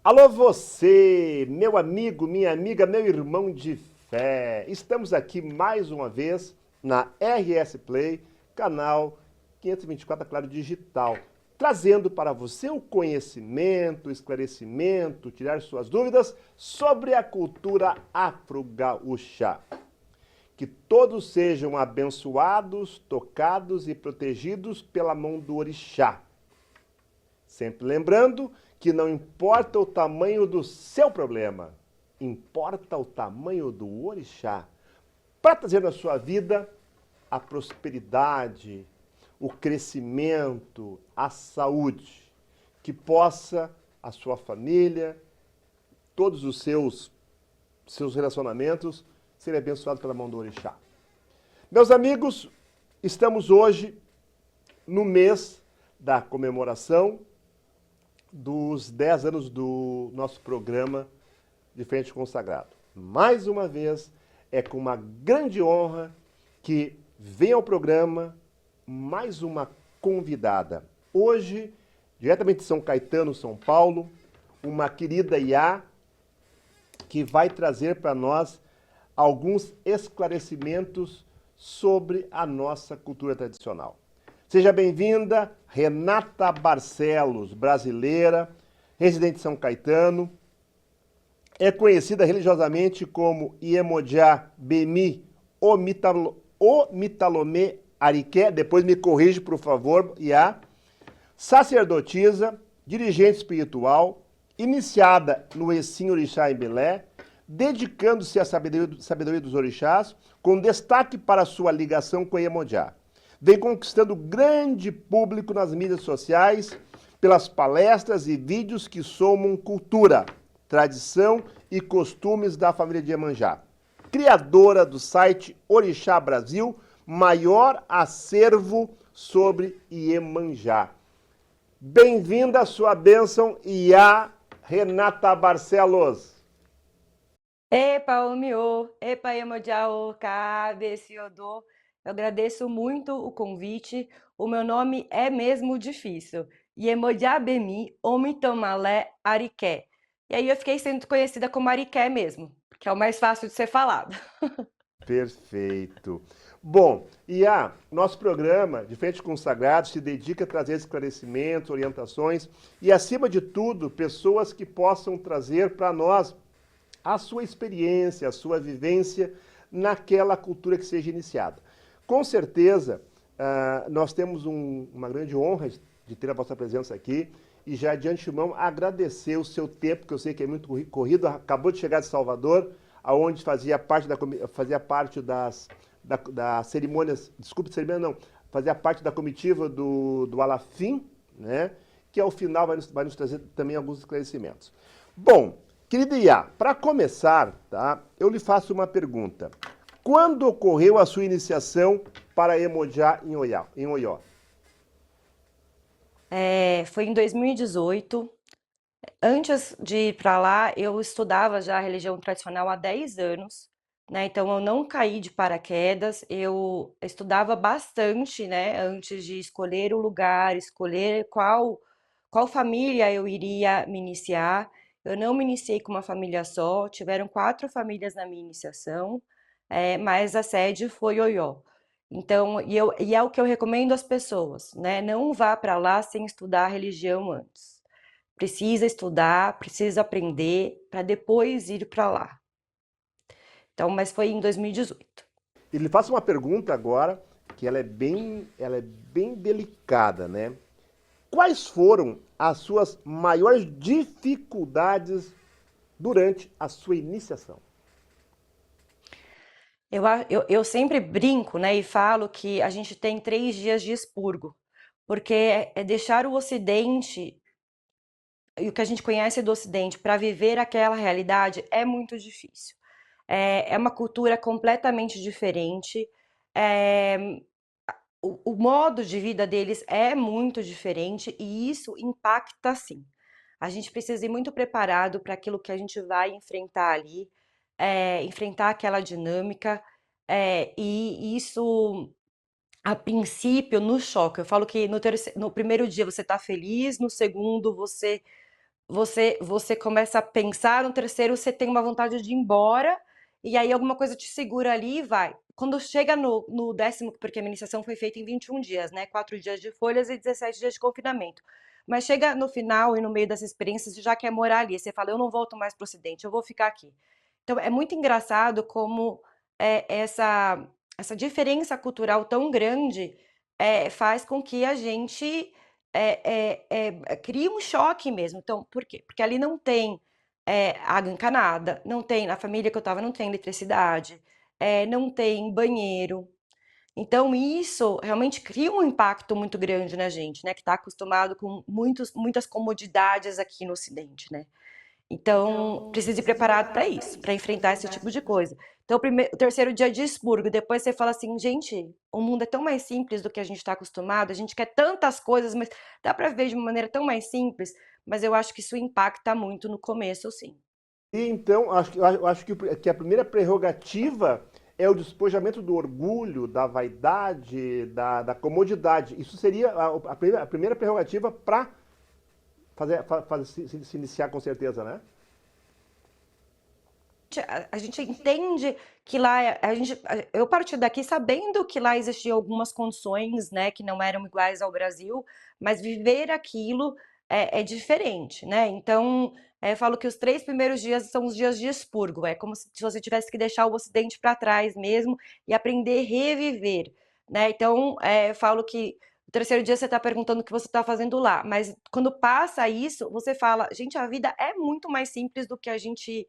Alô você, meu amigo, minha amiga, meu irmão de fé. Estamos aqui mais uma vez na RS Play, canal 524 Claro Digital, trazendo para você o conhecimento, o esclarecimento, tirar suas dúvidas sobre a cultura afro-gaúcha. Que todos sejam abençoados, tocados e protegidos pela mão do orixá. Sempre lembrando que não importa o tamanho do seu problema, importa o tamanho do orixá para trazer na sua vida a prosperidade, o crescimento, a saúde, que possa a sua família, todos os seus relacionamentos serem abençoados pela mão do orixá. Meus amigos, estamos hoje no mês da comemoração dos 10 anos do nosso programa de Frente Consagrado. Mais uma vez, é com uma grande honra que vem ao programa mais uma convidada. Hoje, diretamente de São Caetano, São Paulo, uma querida Iá, que vai trazer para nós alguns esclarecimentos sobre a nossa cultura tradicional. Seja bem-vinda, Renata Barcelos, brasileira, residente de São Caetano. É conhecida religiosamente como Iemoja Bemi Omitalomé Ariké, depois me corrige, por favor, Iá. Sacerdotisa, dirigente espiritual, iniciada no Exim Orixá em Belé, dedicando-se à sabedoria dos orixás, com destaque para sua ligação com Iemoja. Vem conquistando grande público nas mídias sociais, pelas palestras e vídeos que somam cultura, tradição e costumes da família de Iemanjá. Criadora do site Orixá Brasil, maior acervo sobre Iemanjá. Bem-vinda à sua bênção, Iá Renata Barcelos. Epa, Omiô, Epa, Emodiao, Cabeciodô. Eu agradeço muito o convite. O meu nome é mesmo difícil. Yemodiabemi, Omitomalé, Ariké. E aí eu fiquei sendo conhecida como Ariké mesmo, porque é o mais fácil de ser falado. Perfeito. Bom, Iá, nosso programa de Frente Consagrado se dedica a trazer esclarecimentos, orientações e, acima de tudo, pessoas que possam trazer para nós a sua experiência, a sua vivência naquela cultura que seja iniciada. Com certeza, nós temos uma grande honra de ter a vossa presença aqui e já de antemão agradecer o seu tempo, que eu sei que é muito corrido, acabou de chegar de Salvador, aonde fazia parte das cerimônias, desculpe, cerimônia não, fazia parte da comitiva do Alafim, né? Que ao final vai nos trazer também alguns esclarecimentos. Bom, querida Iá, para começar, tá, eu lhe faço uma pergunta. Quando ocorreu a sua iniciação para Iemonjá em Oió? Foi em 2018. Antes de ir para lá, eu estudava já a religião tradicional há 10 anos, né? Então eu não caí de paraquedas, eu estudava bastante, né? Antes de escolher o lugar, escolher qual família eu iria me iniciar. Eu não me iniciei com uma família só, tiveram 4 famílias na minha iniciação, mas a sede foi Oió. Então, e é o que eu recomendo às pessoas, né? Não vá para lá sem estudar a religião antes. Precisa estudar, precisa aprender para depois ir para lá. Então, mas foi em 2018. E lhe faço uma pergunta agora, que ela é bem delicada, né? Quais foram as suas maiores dificuldades durante a sua iniciação? Eu sempre brinco, né, e falo que a gente tem 3 dias de expurgo, porque é deixar o Ocidente e o que a gente conhece do Ocidente para viver aquela realidade é muito difícil. É uma cultura completamente diferente. É, o modo de vida deles é muito diferente e isso impacta sim. A gente precisa ir muito preparado para aquilo que a gente vai enfrentar ali, enfrentar aquela dinâmica, e isso, a princípio, no choque. Eu falo que no primeiro dia você está feliz, no segundo você você começa a pensar, no terceiro você tem uma vontade de ir embora, e aí alguma coisa te segura ali e vai. Quando chega no décimo, porque a iniciação foi feita em 21 dias, né? 4 dias de folhas e 17 dias de confinamento. Mas chega no final e no meio dessa experiência, você já quer morar ali. Você fala, eu não volto mais para o Ocidente, eu vou ficar aqui. Então é muito engraçado como essa diferença cultural tão grande faz com que a gente cria um choque mesmo. Então, por quê? Porque ali não tem água encanada, não tem, na família que eu estava não tem eletricidade, não tem banheiro. Então, isso realmente cria um impacto muito grande na gente, né? Que está acostumado com muitas comodidades aqui no Ocidente, né? Então, precisa ir preparado para isso, para enfrentar esse tipo de coisa. Então, o terceiro dia de expurgo, depois você fala assim, gente, o mundo é tão mais simples do que a gente está acostumado, a gente quer tantas coisas, mas dá para ver de uma maneira tão mais simples, mas eu acho que isso impacta muito no começo, sim. E então, eu acho que a primeira prerrogativa é o despojamento do orgulho, da vaidade, da comodidade. Isso seria a primeira prerrogativa para se iniciar com certeza, né? A gente entende que lá eu parti daqui sabendo que lá existiam algumas condições, né, que não eram iguais ao Brasil, mas viver aquilo é diferente, né? Então, eu falo que os 3 primeiros dias são os dias de expurgo, é como se você tivesse que deixar o Ocidente para trás mesmo e aprender a reviver, né? Então, eu falo que o terceiro dia você está perguntando o que você está fazendo lá, mas quando passa isso, você fala, gente, a vida é muito mais simples do que a gente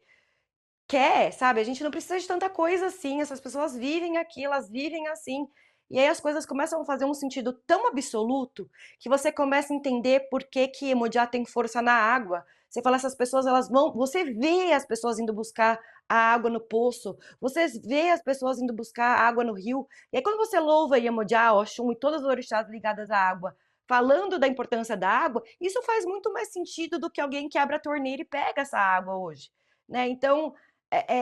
quer, sabe? A gente não precisa de tanta coisa assim, essas pessoas vivem aqui, elas vivem assim. E aí as coisas começam a fazer um sentido tão absoluto que você começa a entender por que que Iemoja tem força na água. Você fala, essas pessoas, elas vão. Você vê as pessoas indo buscar a água no poço, você vê as pessoas indo buscar água no rio. E aí quando você louva Iemoja, Oxum e todas as orixás ligadas à água, falando da importância da água, isso faz muito mais sentido do que alguém que abre a torneira e pega essa água hoje. Né? Então,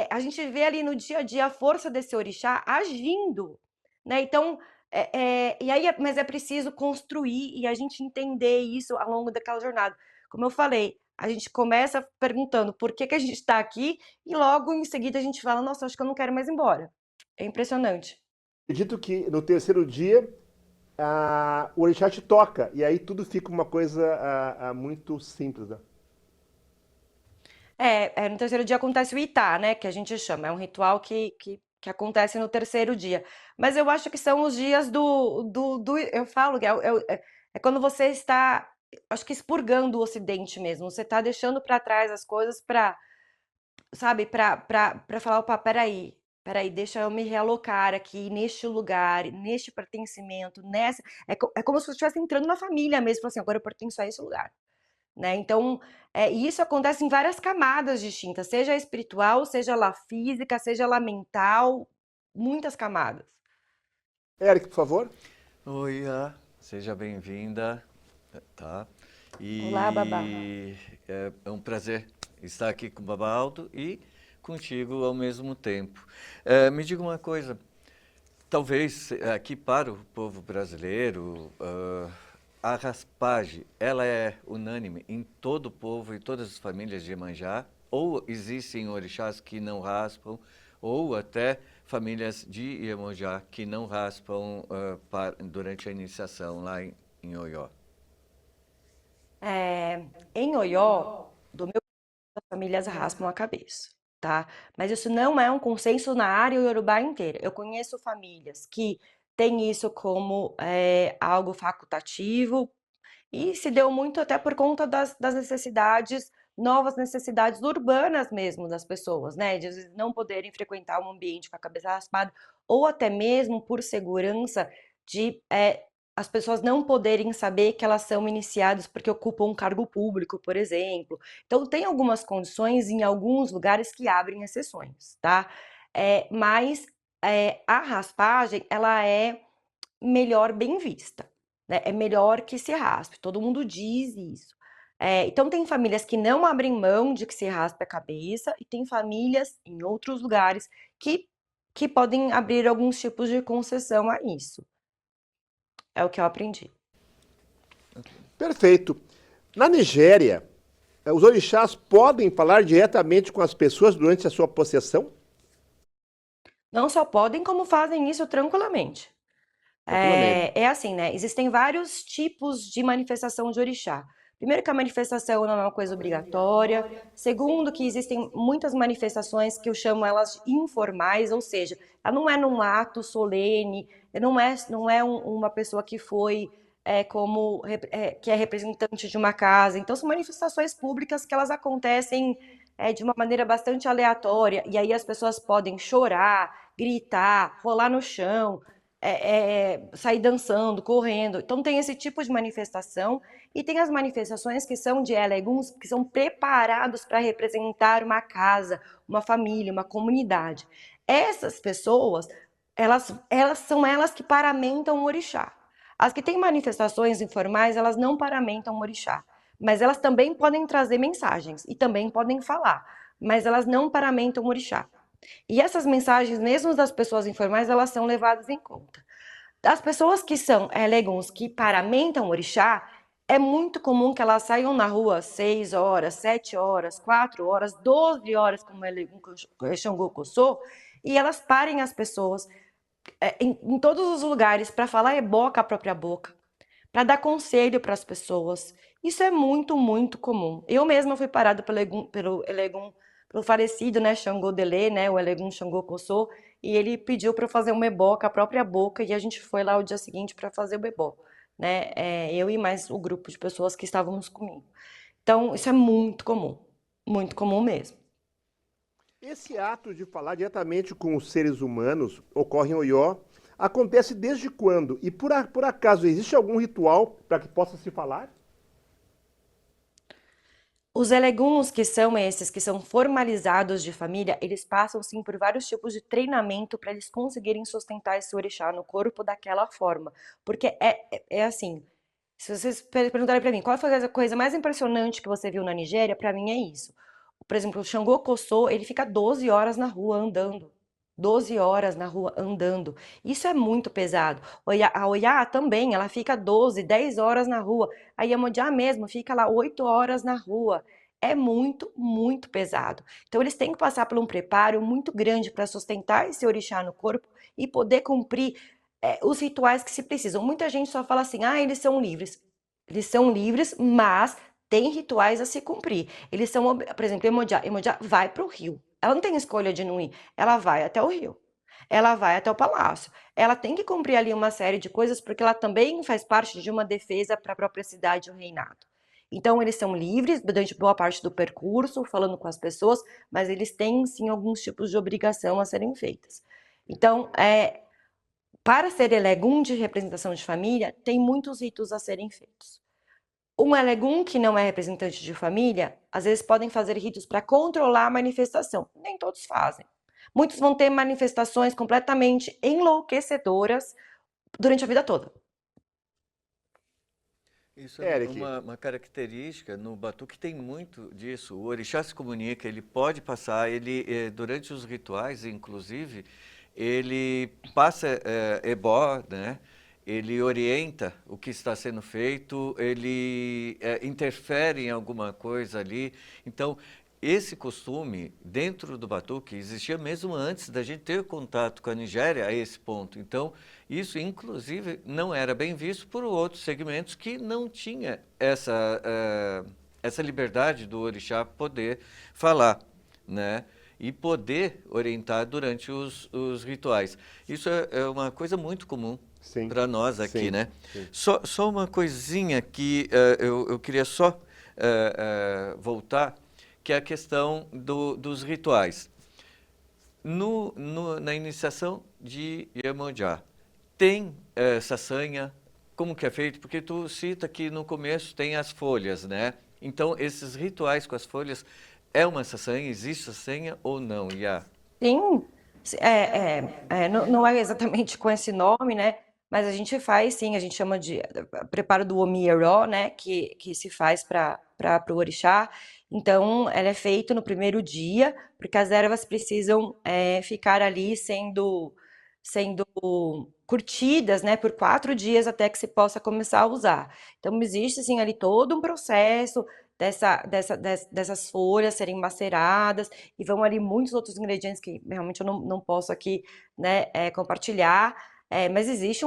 a gente vê ali no dia a dia a força desse orixá agindo, né? Então, e aí, mas é preciso construir e a gente entender isso ao longo daquela jornada. Como eu falei, a gente começa perguntando por que que a gente está aqui e logo em seguida a gente fala, nossa, acho que eu não quero mais ir embora. É impressionante. Acredito que no terceiro dia o orixá te toca, e aí tudo fica uma coisa muito simples, né? No terceiro dia acontece o Itá, né? Que a gente chama. É um ritual que acontece no terceiro dia. Mas eu acho que são os dias eu falo que é quando você está, acho que expurgando o Ocidente mesmo. Você está deixando para trás as coisas para, sabe, para falar, opa, peraí, deixa eu me realocar aqui neste lugar, neste pertencimento, nessa. É como se você estivesse entrando na família mesmo, assim, agora eu pertenço a esse lugar. Né? Então, e isso acontece em várias camadas distintas, seja espiritual, seja lá física, seja lá mental, muitas camadas. Eric, por favor. Oi, seja bem-vinda, tá? Olá, babá. E é um prazer estar aqui com o Babaldo e contigo ao mesmo tempo. Me diga uma coisa, talvez aqui para o povo brasileiro, a raspagem, ela é unânime em todo o povo e todas as famílias de Iemanjá? Ou existem orixás que não raspam, ou até famílias de Iemanjá que não raspam durante a iniciação lá em Oió? Em Oió, do meu as famílias raspam a cabeça, tá? Mas isso não é um consenso na área iorubá inteira. Eu conheço famílias que têm isso como algo facultativo, e se deu muito até por conta das necessidades, novas necessidades urbanas mesmo das pessoas, né? De às vezes não poderem frequentar um ambiente com a cabeça raspada, ou até mesmo por segurança de as pessoas não poderem saber que elas são iniciadas porque ocupam um cargo público, por exemplo. Então, tem algumas condições em alguns lugares que abrem exceções, tá? Mas a raspagem, ela é melhor bem vista, né? É melhor que se raspe, todo mundo diz isso. Então tem famílias que não abrem mão de que se raspe a cabeça e tem famílias em outros lugares que, que podem abrir alguns tipos de concessão a isso. É o que eu aprendi. Perfeito. Na Nigéria, Os orixás podem falar diretamente com as pessoas durante a sua possessão? Não só podem, como fazem isso tranquilamente. Tranquilamente. É assim, né? Existem vários tipos de manifestação de orixá. Primeiro, que a manifestação não é uma coisa obrigatória. Segundo, que existem muitas manifestações que eu chamo elas de informais, ou seja, ela não é num ato solene, uma pessoa que foi que é representante de uma casa. Então, são manifestações públicas que elas acontecem de uma maneira bastante aleatória. E aí as pessoas podem chorar, gritar, rolar no chão, sair dançando, correndo. Então tem esse tipo de manifestação e tem as manifestações que são de eleguns, que são preparados para representar uma casa, uma família, uma comunidade. Essas pessoas, elas são elas que paramentam o orixá. As que têm manifestações informais, elas não paramentam o orixá, mas elas também podem trazer mensagens e também podem falar, mas elas não paramentam o orixá. E essas mensagens, mesmo das pessoas informais, elas são levadas em conta. As pessoas que são leguns, que paramentam o orixá, é muito comum que elas saiam na rua 6 horas, 7 horas, 4 horas, 12 horas, como é Legum Xangô Coçô, e elas parem as pessoas em todos os lugares para falar ebó com a própria boca, para dar conselho para as pessoas. Isso é muito, muito comum. Eu mesma fui parada pelo falecido, né, Xangô Delê, né, o Elegum Xangô Coçô, e ele pediu para eu fazer um ebó com a própria boca, e a gente foi lá o dia seguinte para fazer o ebó, né, eu e mais o grupo de pessoas que estávamos comigo. Então, isso é muito comum mesmo. Esse ato de falar diretamente com os seres humanos ocorre em Oió. Acontece desde quando? E por acaso existe algum ritual para que possa se falar? Os eleguns, que são esses que são formalizados de família, eles passam sim por vários tipos de treinamento para eles conseguirem sustentar esse orixá no corpo daquela forma. Porque é assim, se vocês perguntarem para mim qual foi a coisa mais impressionante que você viu na Nigéria, para mim é isso. Por exemplo, o Xangô Coçô, ele fica 12 horas na rua andando. 12 horas na rua andando. Isso é muito pesado. A Oiá também, ela fica 12, 10 horas na rua. A Iemoja mesmo fica lá 8 horas na rua. É muito, muito pesado. Então eles têm que passar por um preparo muito grande para sustentar esse orixá no corpo e poder cumprir os rituais que se precisam. Muita gente só fala assim, ah, eles são livres. Eles são livres, mas tem rituais a se cumprir. Eles são, por exemplo, Iemoja vai para o rio. Ela não tem escolha de não ir. Ela vai até o rio. Ela vai até o palácio. Ela tem que cumprir ali uma série de coisas, porque ela também faz parte de uma defesa para a própria cidade e o reinado. Então, eles são livres durante boa parte do percurso, falando com as pessoas, mas eles têm sim alguns tipos de obrigação a serem feitas. Então, para ser elegum de representação de família, tem muitos ritos a serem feitos. Um elegum que não é representante de família, às vezes podem fazer ritos para controlar a manifestação. Nem todos fazem. Muitos vão ter manifestações completamente enlouquecedoras durante a vida toda. Isso é Eric, uma característica no batuque, tem muito disso. O orixá se comunica, ele pode passar, durante os rituais, inclusive, ele passa ebó, né? Ele orienta o que está sendo feito, ele interfere em alguma coisa ali. Então, esse costume, dentro do batuque, existia mesmo antes da gente ter contato com a Nigéria a esse ponto. Então, isso, inclusive, não era bem visto por outros segmentos que não tinha essa liberdade do orixá poder falar, né? E poder orientar durante os rituais. Isso é uma coisa muito comum sim, para nós aqui, sim, né? sim. Só uma coisinha que eu queria só voltar, que é a questão dos rituais. Na iniciação de Iemanjá, tem sasanha, como que é feito? Porque tu cita que no começo tem as folhas, né? Então, esses rituais com as folhas, é uma sasanha? Existe sasanha ou não, Iá? Sim, não é exatamente com esse nome, né? Mas a gente faz, sim, a gente chama de preparo do Omieró, né? Que se faz para o orixá. Então, ela é feita no primeiro dia, porque as ervas precisam ficar ali sendo curtidas, né, por 4 dias até que se possa começar a usar. Então, existe, assim, ali todo um processo, dessas folhas serem maceradas, e vão ali muitos outros ingredientes que realmente eu não posso aqui, né, compartilhar, mas existe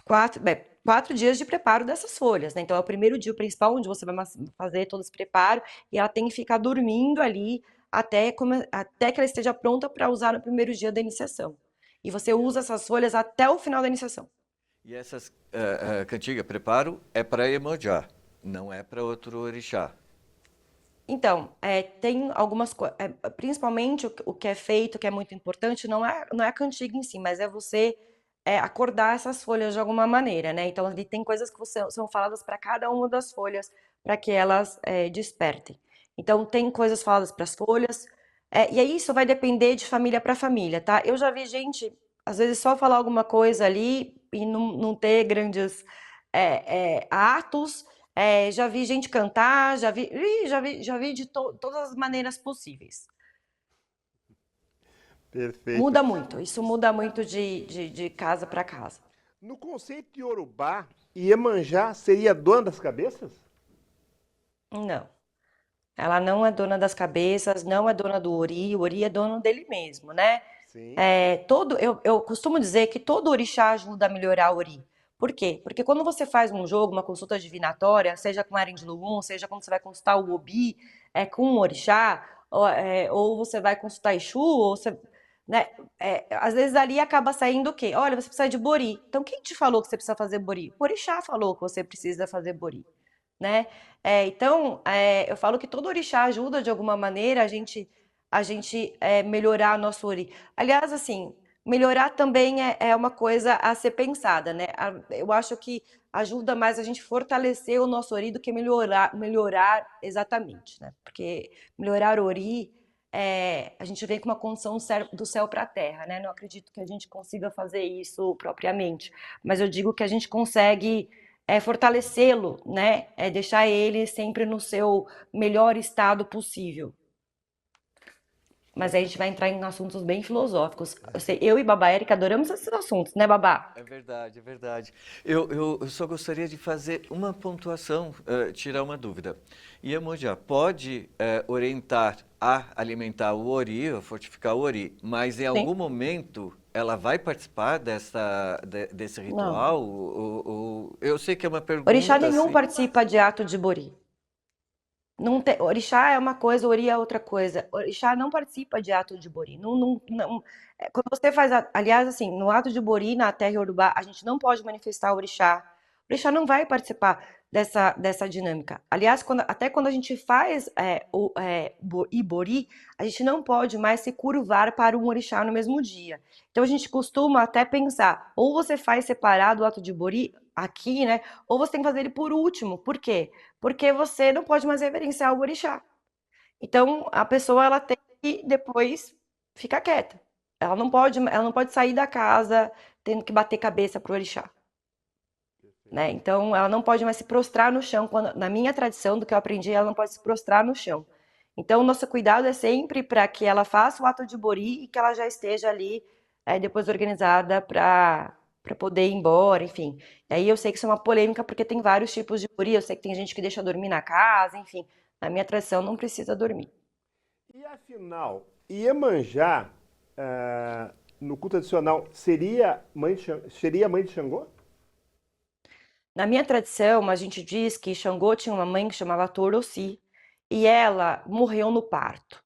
4 dias de preparo dessas folhas, né? Então é o primeiro dia principal onde você vai fazer todo esse preparo e ela tem que ficar dormindo ali até que ela esteja pronta para usar no primeiro dia da iniciação. E você usa essas folhas até o final da iniciação. E essas cantiga, preparo, é para Iemanjá, não é para outro orixá. Então, tem algumas coisas, principalmente o que é feito, que é muito importante, não é a cantiga em si, mas é você acordar essas folhas de alguma maneira, né? Então, ali tem coisas que são faladas para cada uma das folhas, para que elas despertem. Então, tem coisas faladas para as folhas, e aí isso vai depender de família para família, tá? Eu já vi gente, às vezes, só falar alguma coisa ali e não ter grandes atos. Já vi gente cantar, já vi de todas as maneiras possíveis. Perfeito. Muda muito, isso muda muito de casa para casa. No conceito iorubá, Iemanjá seria dona das cabeças? Não, ela não é dona das cabeças, não é dona do Ori, o Ori é dono dele mesmo, né? Sim. Eu costumo dizer que todo orixá ajuda a melhorar o Ori. Por quê? Porque quando você faz um jogo, uma consulta divinatória, seja com Eren de Lugum, seja quando você vai consultar o Obi, com um orixá, ou você vai consultar Exu, ou você, né, às vezes ali acaba saindo o quê? Olha, você precisa de Bori. Então quem te falou que você precisa fazer Bori? O orixá falou que você precisa fazer Bori, né? Então, eu falo que todo orixá ajuda de alguma maneira a gente melhorar nosso ori. Aliás, assim, melhorar também é uma coisa a ser pensada, né? Eu acho que ajuda mais a gente fortalecer o nosso ori do que melhorar exatamente, né? Porque melhorar o ori, a gente vem com uma condição do céu para a terra, né? Não acredito que a gente consiga fazer isso propriamente, mas eu digo que a gente consegue fortalecê-lo, né? Deixar ele sempre no seu melhor estado possível. Mas aí a gente vai entrar em assuntos bem filosóficos. Eu e Babá Érica adoramos esses assuntos, né, Babá? É verdade, é verdade. Eu só gostaria de fazer uma pontuação, tirar uma dúvida. Iemanjá pode orientar a alimentar o Ori, a fortificar o Ori, mas em Sim. algum momento ela vai participar desse Não. ritual? Eu sei que é uma Orixá pergunta nenhum assim. participa de ato de Bori. Não tem, orixá é uma coisa, ori é outra coisa. Orixá não participa de ato de bori. Quando você faz, aliás, assim, no ato de bori, na terra iorubá, a gente não pode manifestar o orixá. O orixá não vai participar dessa dinâmica. Aliás, até quando a gente faz ibori, a gente não pode mais se curvar para um orixá no mesmo dia. Então a gente costuma até pensar, ou você faz separado o ato de bori aqui, né? Ou você tem que fazer ele por último. Por quê? Porque você não pode mais reverenciar o orixá. Então, a pessoa ela tem que depois ficar quieta. Ela não pode sair da casa tendo que bater cabeça pro orixá, né? Então, ela não pode mais se prostrar no chão. Na minha tradição, do que eu aprendi, ela não pode se prostrar no chão. Então, o nosso cuidado é sempre para que ela faça o ato de bori e que ela já esteja ali depois organizada para poder ir embora, enfim. E aí eu sei que isso é uma polêmica porque tem vários tipos de bori. Eu sei que tem gente que deixa dormir na casa, enfim. Na minha tradição, não precisa dormir. E afinal, Iemanjá, no culto tradicional, seria mãe de Xangô? Na minha tradição, a gente diz que Xangô tinha uma mãe que chamava Torossi e ela morreu no parto.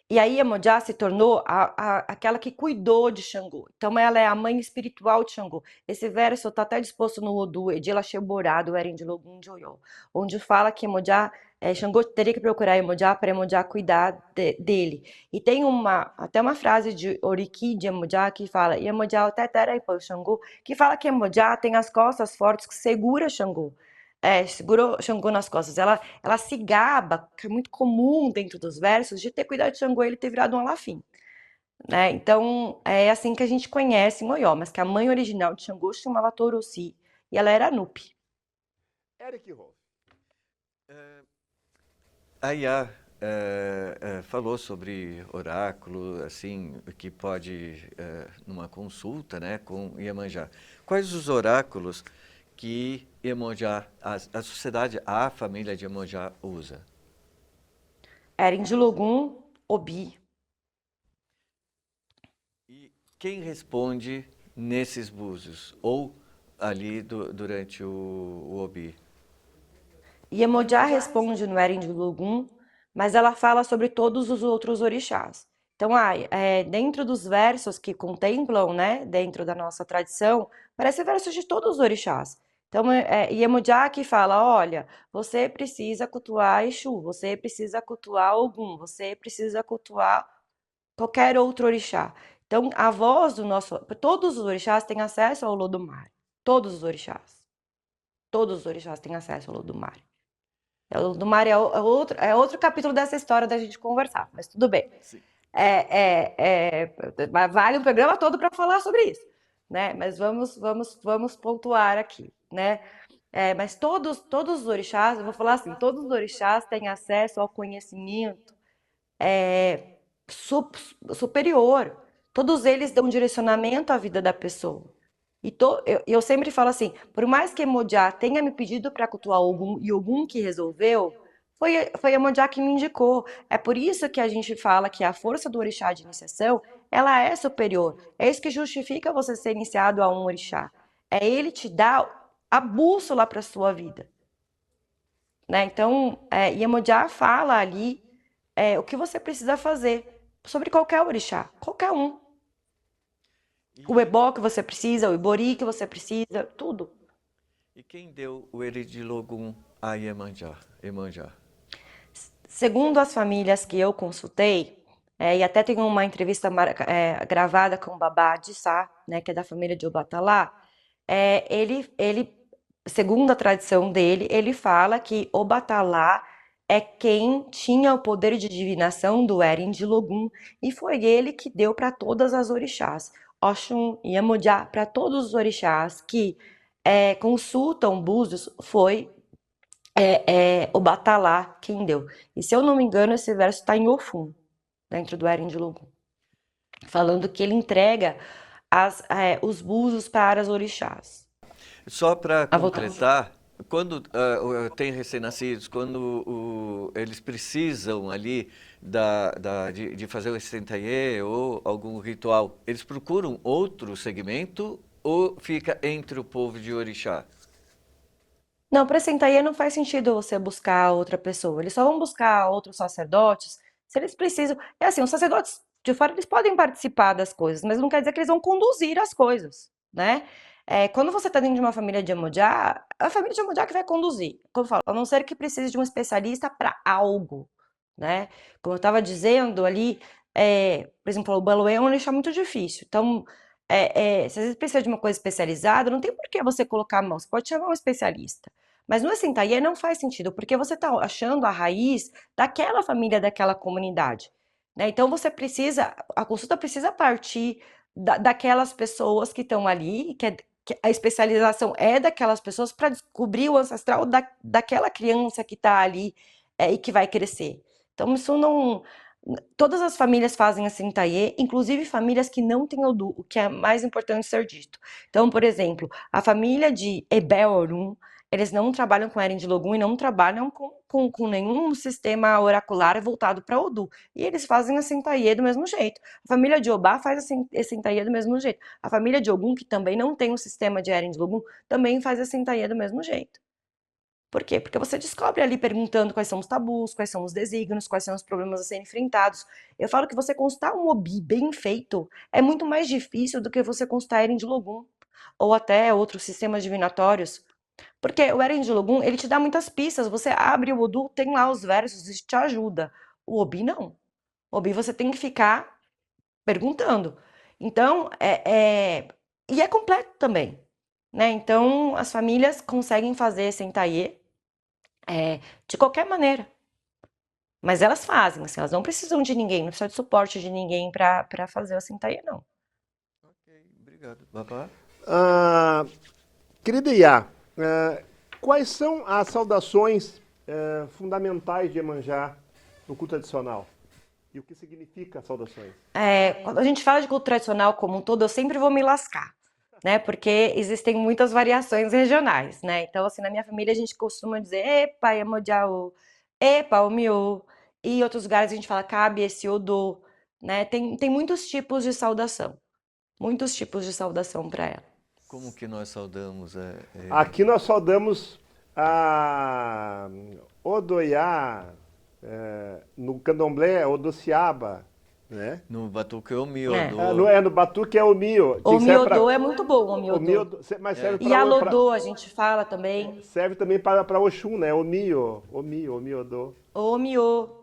E aí Iemanjá se tornou aquela que cuidou de Xangô. Então ela é a mãe espiritual de Xangô. Esse verso está até disposto no Odu, Edila Sheborá, do Eren de Logum de Oiô, onde fala que Iemanjá, Xangô teria que procurar Iemanjá para Iemanjá cuidar dele. E tem até uma frase de Oriki de Iemanjá que fala, Iemanjá até terá Xangô, que fala que Iemanjá tem as costas fortes que segura Xangô. Segurou Xangô nas costas. Ela se gaba, que é muito comum dentro dos versos, de ter cuidado de Xangô e ele ter virado um Alafim, né? Então, é assim que a gente conhece Moió, mas que a mãe original de Xangô se chamava Torossi e ela era Anupi. Eric Rolf. A Iá falou sobre oráculo, assim, que pode, numa consulta, né, com Iemanjá. Quais os oráculos que Iemonjá, a sociedade, a família de Iemonjá usa? Eren de Logum, Obi. E quem responde nesses búzios ou ali durante o Obi? Iemonjá responde no Eren de Logum, mas ela fala sobre todos os outros orixás. Então, dentro dos versos que contemplam, né, dentro da nossa tradição, parece versos de todos os orixás. Então, Iemonjá que fala, olha, você precisa cultuar Exu, você precisa cultuar Ogum, você precisa cultuar qualquer outro orixá. Então, a voz do nosso... Todos os orixás têm acesso ao Olodumare. Todos os orixás. Todos os orixás têm acesso ao Olodumare. O Olodumare é outro capítulo dessa história da gente conversar, mas tudo bem. Sim. Vale um programa todo para falar sobre isso, né? Mas vamos pontuar aqui, né? Mas todos os orixás, eu vou falar assim, todos os orixás têm acesso ao conhecimento superior. Todos eles dão direcionamento à vida da pessoa. E eu sempre falo assim, por mais que Iemonjá tenha me pedido para cultuar Ogum e Ogum que resolveu, foi Iemonjá que me indicou. É por isso que a gente fala que a força do orixá de iniciação, ela é superior. É isso que justifica você ser iniciado a um orixá. É ele te dar a bússola para a sua vida. Né? Então, Iemonjá fala ali o que você precisa fazer sobre qualquer orixá, qualquer um. O ebó que você precisa, o ibori que você precisa, tudo. E quem deu o Eridilogum a Iemonjá? Segundo as famílias que eu consultei, e até tem uma entrevista gravada com o Babá de Sá, né, que é da família de Obatalá, ele, segundo a tradição dele, ele fala que Obatalá é quem tinha o poder de divinação do Eren de Logum, e foi ele que deu para todas as orixás. Oxum e Iemonjá, para todos os orixás que consultam búzios, foi Obatalá quem deu. E se eu não me engano, esse verso está em Ofum, dentro do Eren de Logum, falando que ele entrega os búzios para as orixás. Só para A voltar. completar, quando tem recém-nascidos, quando eles precisam ali de fazer o Sentaye ou algum ritual, eles procuram outro segmento ou fica entre o povo de Orixá? Não, para Sentaia não faz sentido você buscar outra pessoa. Eles só vão buscar outros sacerdotes se eles precisam. É assim, os sacerdotes de fora eles podem participar das coisas, mas não quer dizer que eles vão conduzir as coisas, né? Quando você está dentro de uma família de Iemonjá, a família de Iemonjá que vai conduzir. Como eu falo, a não ser que precise de um especialista para algo, né? Como eu estava dizendo ali, por exemplo, o Baluê é um orixá muito difícil. Então, se às vezes precisa de uma coisa especializada, não tem por que você colocar a mão. Você pode chamar um especialista. Mas no Assentaie não faz sentido, porque você está achando a raiz daquela família, daquela comunidade. Né? Então a consulta precisa partir daquelas pessoas que estão ali, que a especialização é daquelas pessoas para descobrir o ancestral daquela criança que está ali e que vai crescer. Então isso não... Todas as famílias fazem Assentaie, inclusive famílias que não têm Odu, o que é mais importante ser dito. Então, por exemplo, a família de Ebel-Orum, eles não trabalham com Eren de Logum e não trabalham com nenhum sistema oracular voltado para Odu. E eles fazem Assentaie do mesmo jeito. A família de Obá faz Assentaie do mesmo jeito. A família de Ogum, que também não tem um sistema de Eren de Logum, também faz Assentaie do mesmo jeito. Por quê? Porque você descobre ali perguntando quais são os tabus, quais são os desígnios, quais são os problemas a serem enfrentados. Eu falo que você constar um Obi bem feito é muito mais difícil do que você constar Eren de Logum, ou até outros sistemas divinatórios. Porque o Eren de Logum, ele te dá muitas pistas, você abre o Odu, tem lá os versos e te ajuda. O Obi não. O Obi você tem que ficar perguntando. Então, e é completo também. Né? Então, as famílias conseguem fazer Sentaie de qualquer maneira. Mas elas fazem, assim, elas não precisam de ninguém, não precisam de suporte de ninguém para fazer o Assentaia, não. Ok, obrigado. Babá? Querida Iá, quais são as saudações fundamentais de Iemanjá no culto tradicional? E o que significa saudações? Quando a gente fala de culto tradicional como um todo, eu sempre vou me lascar. né? Porque existem muitas variações regionais, né? Então, assim, na minha família a gente costuma dizer epa, Yemodiaô, epa, Omiô. E em outros lugares a gente fala cabe, esse, odô, né? Tem muitos tipos de saudação para ela. Como que nós saudamos Aqui nós saudamos a Odoiá, no candomblé, Odociaba, né? no Batuque o É. No Batuque é o Mio, que serve Omiodô para é muito bom, o Mio, Omiodô. mas serve E Alodô a gente fala também. serve também para Oxum, né? O Miodô. Omiô.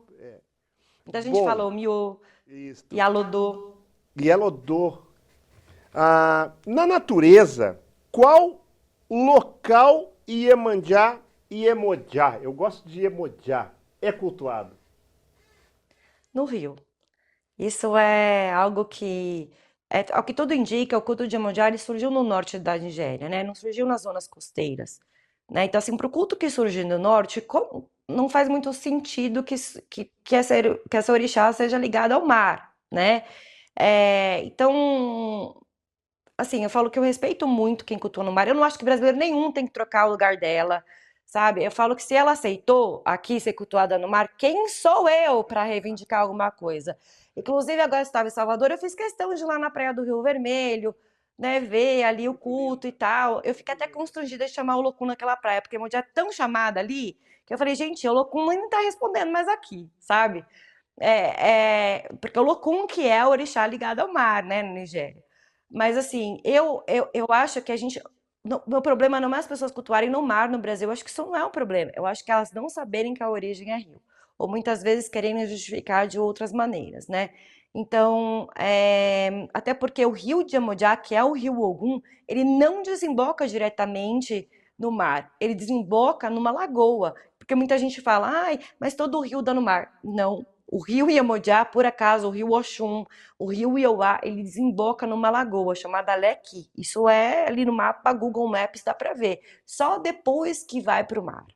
Muita gente Bom, fala Omiô e isto. Alodô. E Elodô. Na natureza, qual local Iemanjá e Iemoja, eu gosto de Iemoja, é cultuado? No Rio. Isso é algo que, ao que tudo indica, o culto de Iemanjá ele surgiu no norte da Nigéria, né? Não surgiu nas zonas costeiras, né? Então, assim, para o culto que surgiu no norte, não faz muito sentido que essa orixá seja ligada ao mar, né? Então, assim, eu falo que eu respeito muito quem cultua no mar. Eu não acho que brasileiro nenhum tem que trocar o lugar dela, sabe? Eu falo que se ela aceitou aqui ser cultuada no mar, quem sou eu para reivindicar alguma coisa? Inclusive, agora eu estava em Salvador, eu fiz questão de ir lá na Praia do Rio Vermelho, né, ver ali o culto e tal. Eu fiquei até constrangida de chamar o Olocum naquela praia, porque a é tão chamada ali, que eu falei, gente, o Olocum não tá respondendo mais aqui, sabe? Porque o Olocum que é o orixá ligado ao mar, né, na Nigéria. Mas assim, eu acho que a gente. Meu problema não é as pessoas cultuarem no mar no Brasil, eu acho que isso não é um problema. Eu acho que elas não saberem que a origem é rio. Ou muitas vezes querendo justificar de outras maneiras, né? Então, até porque o rio de Amojá, que é o rio Ogum, ele não desemboca diretamente no mar, ele desemboca numa lagoa. Porque muita gente fala, ai, mas todo o rio dá no mar. Não. O rio Iemoja, por acaso, o rio Oxum, o rio Iauá, ele desemboca numa lagoa chamada Lequi. Isso é ali no mapa Google Maps, dá para ver. Só depois que vai para o mar.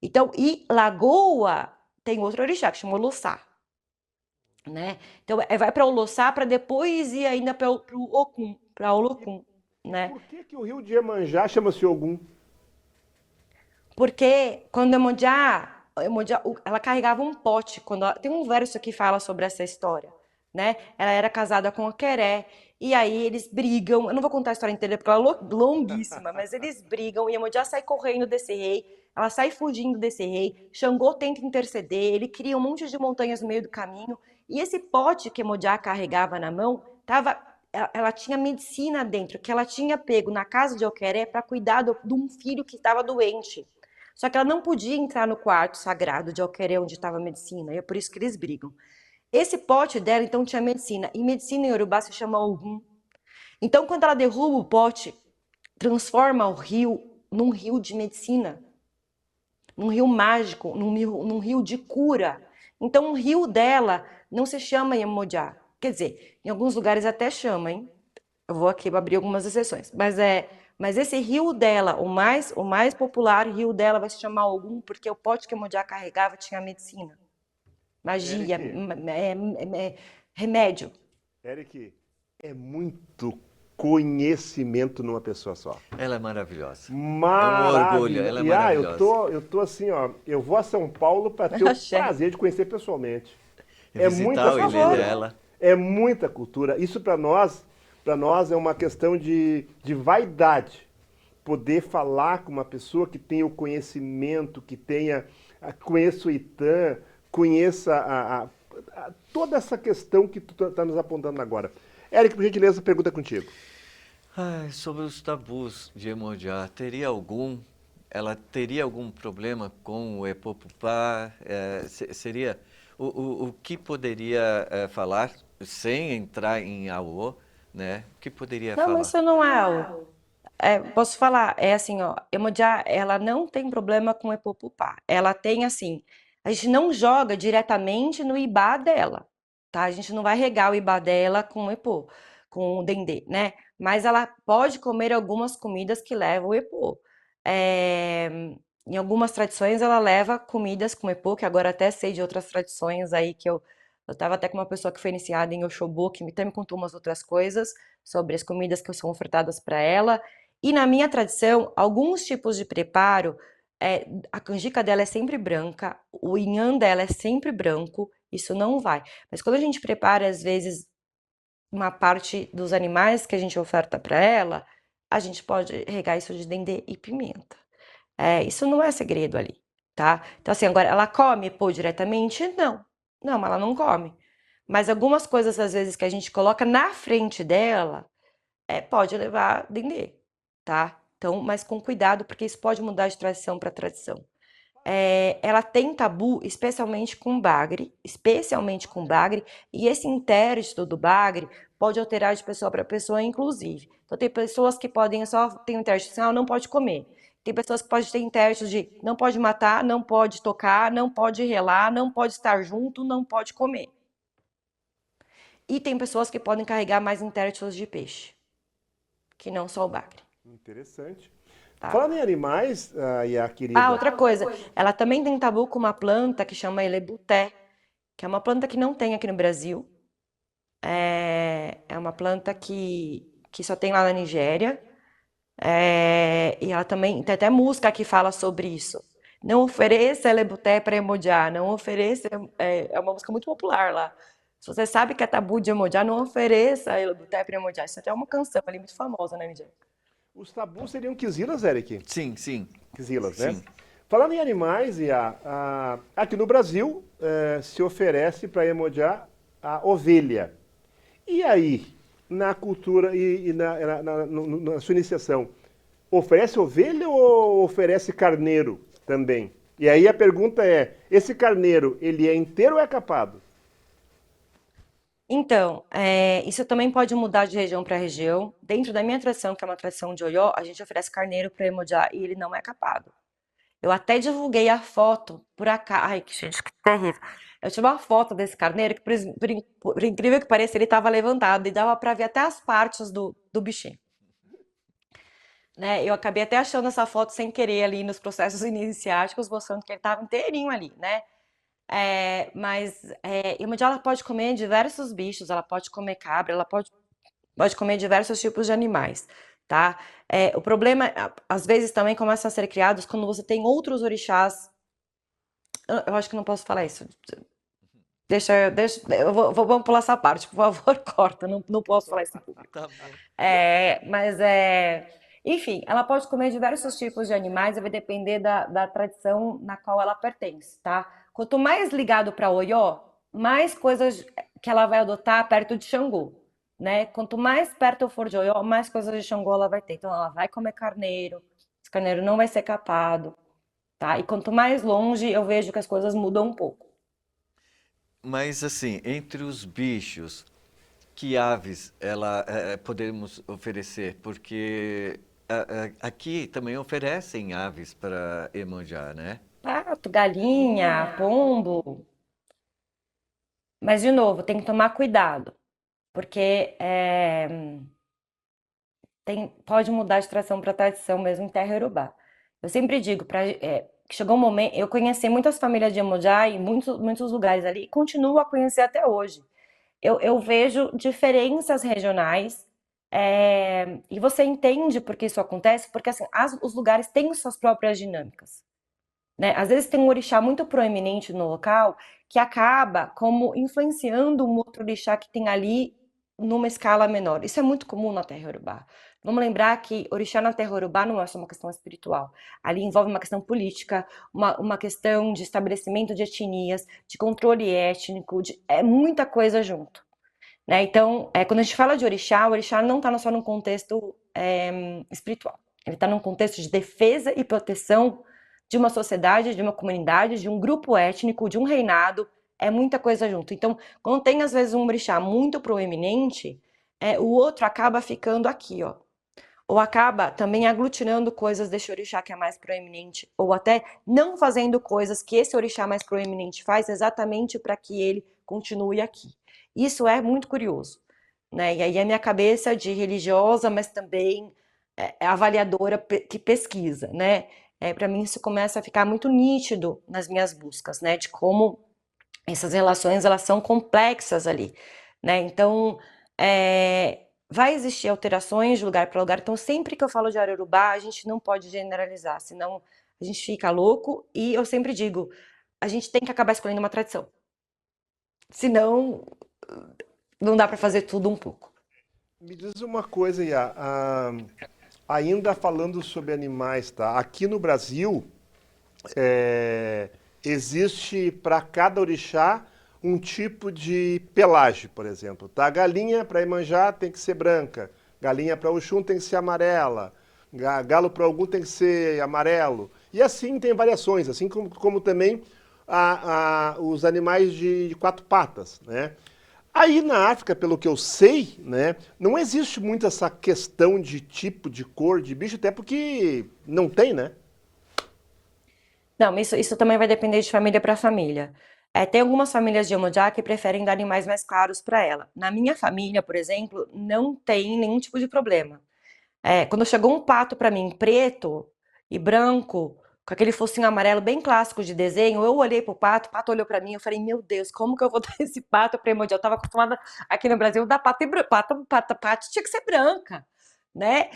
Então, e lagoa tem outro orixá que chama Olossá, né? Então, vai para Olossá para depois ir ainda para o Okun, para Olokun, E né? por que o rio de Iemanjá chama-se Ogum? Porque quando Iemanjá, ela carregava um pote. Tem um verso que fala sobre essa história, né? Ela era casada com o Queré, e aí eles brigam. Eu não vou contar a história inteira porque ela é longuíssima, mas eles brigam e Iemanjá sai correndo desse rei, ela sai fugindo desse rei. Xangô tenta interceder, ele cria um monte de montanhas no meio do caminho, e esse pote que Iemanjá carregava na mão tava ela tinha medicina dentro, que ela tinha pego na casa de Oqueré para cuidar de um filho que estava doente. Só que ela não podia entrar no quarto sagrado de Alquerê, onde estava a medicina, e é por isso que eles brigam. Esse pote dela, então, tinha medicina, e medicina em Yorubá se chama Ogum. Então, quando ela derruba o pote, transforma o rio num rio de medicina, num rio mágico, num rio de cura. Então, o rio dela não se chama Iemoja. Quer dizer, em alguns lugares até chama, hein? Eu vou aqui abrir algumas exceções, mas esse rio dela, o mais popular rio dela vai se chamar Ogum, porque o pote que Iemanjá carregava tinha medicina, magia, Eric, remédio. Eric, é muito conhecimento numa pessoa só. ela é maravilhosa. É um orgulho, Maravilhoso. ela é E maravilhosa. eu tô assim, ó, eu vou a São Paulo para ter o Axé. prazer de conhecer pessoalmente. É muita Visitar o Por ilê favor. cultura. dela. É muita cultura. Isso para nós é uma questão de vaidade. Poder falar com uma pessoa que tenha o conhecimento, que tenha, conheça o Itã, conheça toda essa questão que tu está nos apontando agora. Eric, por gentileza, pergunta contigo. Ai, sobre os tabus de Iemonjá, ela teria algum problema com o Epopupá? Seria, o que poderia falar, sem entrar em Aô, né? O que poderia Não, mas falar? isso não é o. Posso falar, é assim, ó, Iemanjá, ela não tem problema com Epopupá. Ela tem assim, a gente não joga diretamente no ibá dela, tá? A gente não vai regar o ibá dela com o epô, com o dendê, né? Mas ela pode comer algumas comidas que levam o epô. É, em algumas tradições ela leva comidas com epô, que agora até sei de outras tradições aí que eu Eu estava até com uma pessoa que foi iniciada em Oxobô, que até me contou umas outras coisas sobre as comidas que são ofertadas para ela. E na minha tradição, alguns tipos de preparo, a canjica dela é sempre branca, o inhã dela é sempre branco, isso não vai. Mas quando a gente prepara, às vezes, uma parte dos animais que a gente oferta para ela, a gente pode regar isso de dendê e pimenta. Isso não é segredo ali, tá? Então, assim, agora, ela come pô diretamente? Não. Não, ela não come. Mas algumas coisas, às vezes, que a gente coloca na frente dela, pode levar dendê, tá? Então, mas com cuidado, porque isso pode mudar de tradição para tradição. Ela tem tabu, especialmente com bagre, e esse intérito do bagre pode alterar de pessoa para pessoa, inclusive. Então, tem pessoas que podem só ter um intérito assim, não pode comer. Tem pessoas que podem ter intérito de não pode matar, não pode tocar, não pode relar, não pode estar junto, não pode comer. E tem pessoas que podem carregar mais intértitos de peixe, que não só o bagre, Interessante. tá? Falando em animais, e a Ah, querida. outra coisa, ela também tem tabu com uma planta que chama elebuté, que é uma planta que não tem aqui no Brasil. É uma planta que só tem lá na Nigéria. E ela também tem até música que fala sobre isso. Não ofereça elebuté para Emojá, não ofereça. É uma música muito popular lá. Se você sabe que é tabu de Emojá, não ofereça elebuté para Emojá. Isso até é uma canção ali muito famosa na Nigéria. Os tabus seriam quisilas, Eric? Sim, sim, Quisilas, né? sim. Falando em animais, aqui no Brasil se oferece para Iemoja a ovelha. E aí, na cultura e na sua iniciação, oferece ovelha ou oferece carneiro também? E aí a pergunta é, esse carneiro, ele é inteiro ou é capado? Então, isso também pode mudar de região para região. Dentro da minha tradição, que é uma tradição de Oió, a gente oferece carneiro para Emojá e ele não é capado. Eu até divulguei a foto por acaso. Ai, que gente, que terrível. Eu tinha uma foto desse carneiro que, por incrível que pareça, ele estava levantado e dava para ver até as partes do bichinho. Né? Eu acabei até achando essa foto sem querer ali nos processos iniciáticos, mostrando que ele estava inteirinho ali, né? Mas Iemanjá, ela pode comer diversos bichos, ela pode comer cabra, ela pode comer diversos tipos de animais, tá? O problema, às vezes, também começa a ser criados quando você tem outros orixás. Eu acho que não posso falar isso. Vamos pular essa parte, por favor, corta, não posso falar isso em público. Tá bom. Mas enfim, ela pode comer diversos tipos de animais, vai depender da tradição na qual ela pertence, tá? Quanto mais ligado para Oió, mais coisas que ela vai adotar perto de Xangô, né? Quanto mais perto eu for de Oió, mais coisas de Xangô ela vai ter. Então ela vai comer carneiro, esse carneiro não vai ser capado, tá? E quanto mais longe, eu vejo que as coisas mudam um pouco. Mas assim, entre os bichos, que aves podemos oferecer? Porque aqui também oferecem aves para Iemanjá, né? Pato, galinha, pombo. Mas, de novo, tem que tomar cuidado, porque pode mudar de tradição para tradição mesmo em terra Yorubá. Eu sempre digo que chegou um momento. Eu conheci muitas famílias de Iemanjá em muitos lugares ali e continuo a conhecer até hoje. Eu vejo diferenças regionais e você entende por que isso acontece, porque assim, os lugares têm suas próprias dinâmicas. Né? Às vezes tem um orixá muito proeminente no local que acaba como influenciando um outro orixá que tem ali numa escala menor. Isso é muito comum na terra Yorubá. Vamos lembrar que orixá na terra Yorubá não é só uma questão espiritual. Ali envolve uma questão política, uma questão de estabelecimento de etnias, de controle étnico, é muita coisa junto. Né? Então, quando a gente fala de orixá, o orixá não está só num contexto espiritual. Ele está num contexto de defesa e proteção de uma sociedade, de uma comunidade, de um grupo étnico, de um reinado, é muita coisa junto. Então, quando tem às vezes um orixá muito proeminente, o outro acaba ficando aqui, ó. Ou acaba também aglutinando coisas desse orixá que é mais proeminente, ou até não fazendo coisas que esse orixá mais proeminente faz exatamente para que ele continue aqui. Isso é muito curioso, né? E aí a minha cabeça de religiosa, mas também avaliadora que pesquisa, né? Para mim isso começa a ficar muito nítido nas minhas buscas, né? De como essas relações elas são complexas ali, né? Então, vai existir alterações de lugar para lugar. Então, sempre que eu falo de Ararubá, a gente não pode generalizar, senão a gente fica louco. E eu sempre digo, a gente tem que acabar escolhendo uma tradição, senão não dá para fazer tudo um pouco. Me diz uma coisa, Iá, ainda falando sobre animais, tá? Aqui no Brasil, é, existe para cada orixá um tipo de pelagem, por exemplo, tá? Galinha para Iemanjá tem que ser branca, galinha para Oxum tem que ser amarela, galo para algum tem que ser amarelo. E assim tem variações, assim como também os animais de quatro patas, né? Aí na África, pelo que eu sei, né, não existe muito essa questão de tipo, de cor de bicho, até porque não tem, né? Não, isso também vai depender de família para família. Tem algumas famílias de Iemanjá que preferem dar animais mais claros para ela. Na minha família, por exemplo, não tem nenhum tipo de problema. Quando chegou um pato para mim, preto e branco, com aquele focinho amarelo bem clássico de desenho, eu olhei pro pato, o pato olhou para mim, eu falei, meu Deus, como que eu vou dar esse pato para Iemanjá? Eu tava acostumada aqui no Brasil dar pato, pato tinha que ser branca, né?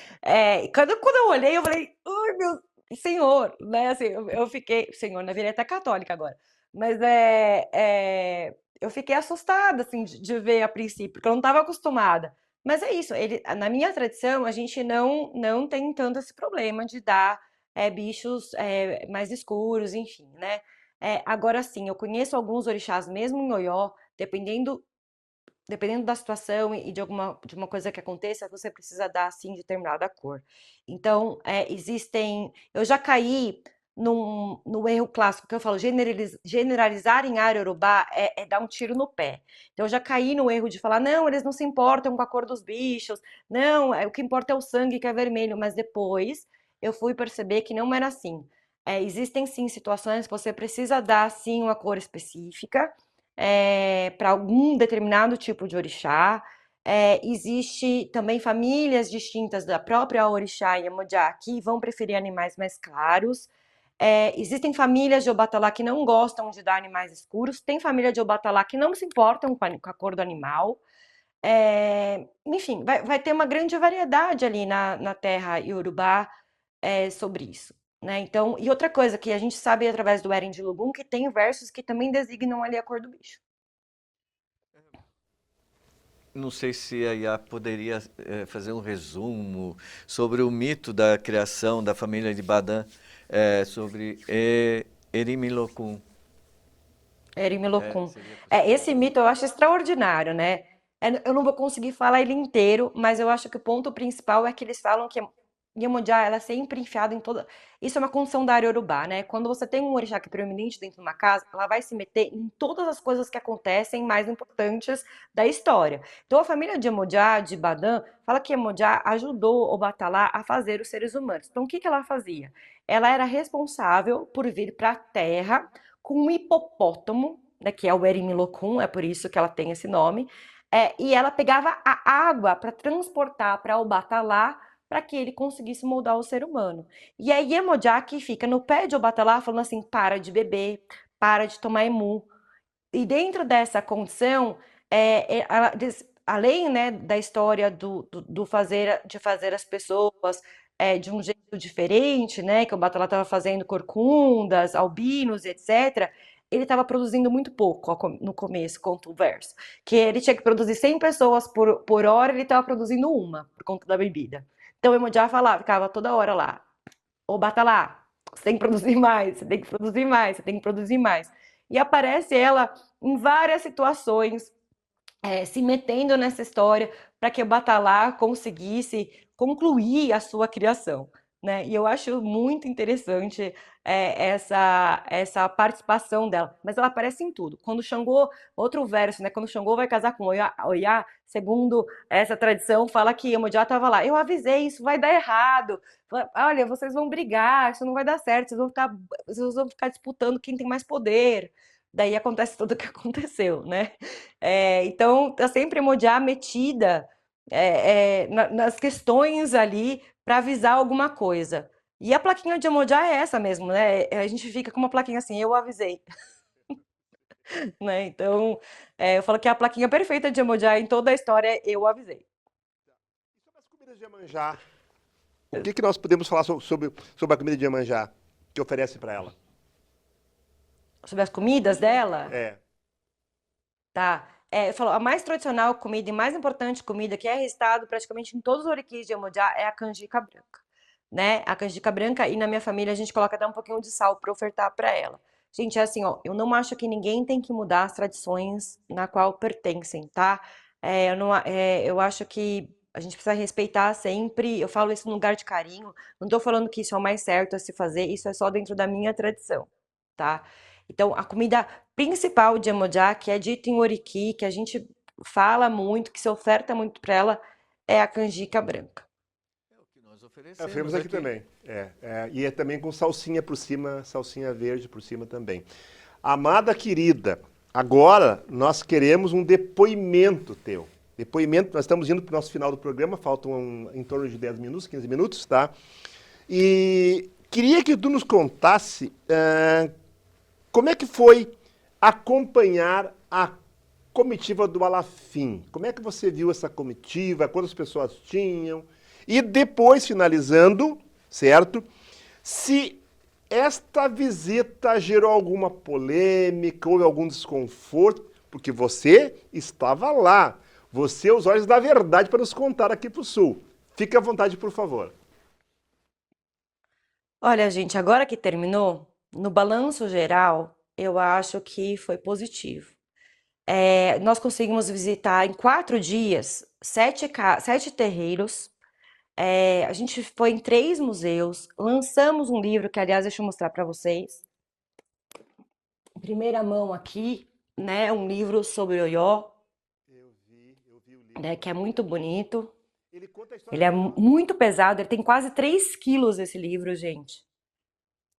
E quando eu olhei, eu falei, ai meu senhor, né? Assim, eu fiquei, senhor, na virei até católica agora, mas eu fiquei assustada, assim, de ver a princípio, porque eu não estava acostumada. Mas é isso, na minha tradição, a gente não tem tanto esse problema de dar bichos mais escuros, enfim, né? Agora sim, eu conheço alguns orixás, mesmo em Oió, dependendo da situação e de uma coisa que aconteça, você precisa dar assim determinada cor. Então, eu já caí no erro clássico que eu falo, generalizar em área urubá é dar um tiro no pé. Então, eu já caí no erro de falar, não, eles não se importam com a cor dos bichos, não, o que importa é o sangue que é vermelho, mas depois eu fui perceber que não era assim. Existem sim situações que você precisa dar sim uma cor específica, para algum determinado tipo de orixá. Existe também famílias distintas da própria orixá e Iemanjá que vão preferir animais mais claros. Existem famílias de Obatalá que não gostam de dar animais escuros. Tem família de Obatalá que não se importam com a cor do animal. Enfim, vai ter uma grande variedade ali na terra iorubá sobre isso. Né? Então, e outra coisa que a gente sabe através do Eren de Lugum, que tem versos que também designam ali a cor do bicho. Não sei se a IA poderia fazer um resumo sobre o mito da criação da família de Badã, sobre Erimilocum. Erimilocum. Seria possível Esse resumir? mito eu acho extraordinário, né? Eu não vou conseguir falar ele inteiro, mas eu acho que o ponto principal é que eles falam que Iemanjá, ela é sempre enfiada em toda... Isso é uma condição da área urubá, né? Quando você tem um orixá que é preeminente dentro de uma casa, ela vai se meter em todas as coisas que acontecem mais importantes da história. Então, a família de Iemanjá, de Badã, fala que Iemanjá ajudou o Batalá a fazer os seres humanos. Então, o que ela fazia? Ela era responsável por vir para a Terra com um hipopótamo, né, que é o Erimilocum, é por isso que ela tem esse nome, e ela pegava a água para transportar para o Batalá para que ele conseguisse moldar o ser humano. E aí Iemanjá que fica no pé de Obatalá falando assim, para de beber, para de tomar emu. E dentro dessa condição, além, né, da história de fazer as pessoas de um jeito diferente, né, que o Batalá estava fazendo corcundas, albinos, etc., ele estava produzindo muito pouco no começo, conta o verso. Que ele tinha que produzir 100 pessoas por hora, ele estava produzindo uma, por conta da bebida. Então o Iemanjá falava, ficava toda hora lá, ô Batalá, você tem que produzir mais, você tem que produzir mais, você tem que produzir mais. E aparece ela em várias situações, se metendo nessa história para que o Batalá conseguisse concluir a sua criação. Né? E eu acho muito interessante essa participação dela. Mas ela aparece em tudo. Quando Xangô, outro verso, né? Quando Xangô vai casar com Oiá, segundo essa tradição, fala que Iemanjá estava lá. Eu avisei, isso vai dar errado. Olha, vocês vão brigar, isso não vai dar certo, vocês vão ficar disputando quem tem mais poder. Daí acontece tudo o que aconteceu, né? Então, tá sempre Imoja metida nas questões ali para avisar alguma coisa. E a plaquinha de Imoja é essa mesmo, né? A gente fica com uma plaquinha assim, eu avisei. né? Então, eu falo que é a plaquinha perfeita de Iemonjá em toda a história, eu avisei. E sobre as comidas de Iemanjá, o que que nós podemos falar sobre a comida de Iemanjá que oferece para ela? Sobre as comidas dela, É, tá? Eu falo, a mais tradicional comida e mais importante comida que é registrado praticamente em todos os oriquis de Iemonjá é a canjica branca, né? A canjica branca e na minha família a gente coloca até um pouquinho de sal para ofertar para ela. Gente, é assim, ó, eu não acho que ninguém tem que mudar as tradições na qual pertencem, tá? Eu acho que a gente precisa respeitar sempre, eu falo isso num lugar de carinho, não tô falando que isso é o mais certo a se fazer, isso é só dentro da minha tradição, tá? Então, a comida principal de Iemonjá, que é dita em Oriki, que a gente fala muito, que se oferta muito para ela, é a canjica branca. É o que nós fizemos oferecemos aqui aqui. também. E é também com salsinha por cima, salsinha verde por cima também. Amada querida, agora nós queremos um depoimento teu. Depoimento, nós estamos indo para o nosso final do programa, faltam em torno de 10 minutos, 15 minutos, tá? E queria que tu nos contasse como é que foi acompanhar a comitiva do Alafim? Como é que você viu essa comitiva? Quantas pessoas tinham? E depois, finalizando, certo? Se esta visita gerou alguma polêmica, houve algum desconforto, porque você estava lá. Você é os olhos da verdade para nos contar aqui para o Sul. Fique à vontade, por favor. Olha, gente, agora que terminou, no balanço geral, eu acho que foi positivo. Nós conseguimos visitar em 4 dias 7 terreiros. A gente foi em 3 museus, lançamos um livro que, aliás, deixa eu mostrar para vocês. Em primeira mão aqui, né, um livro sobre Oió, Eu vi o né, livro. que é muito bonito. Ele conta a história Ele de é Oió. muito pesado, ele tem quase 3 quilos esse livro, gente.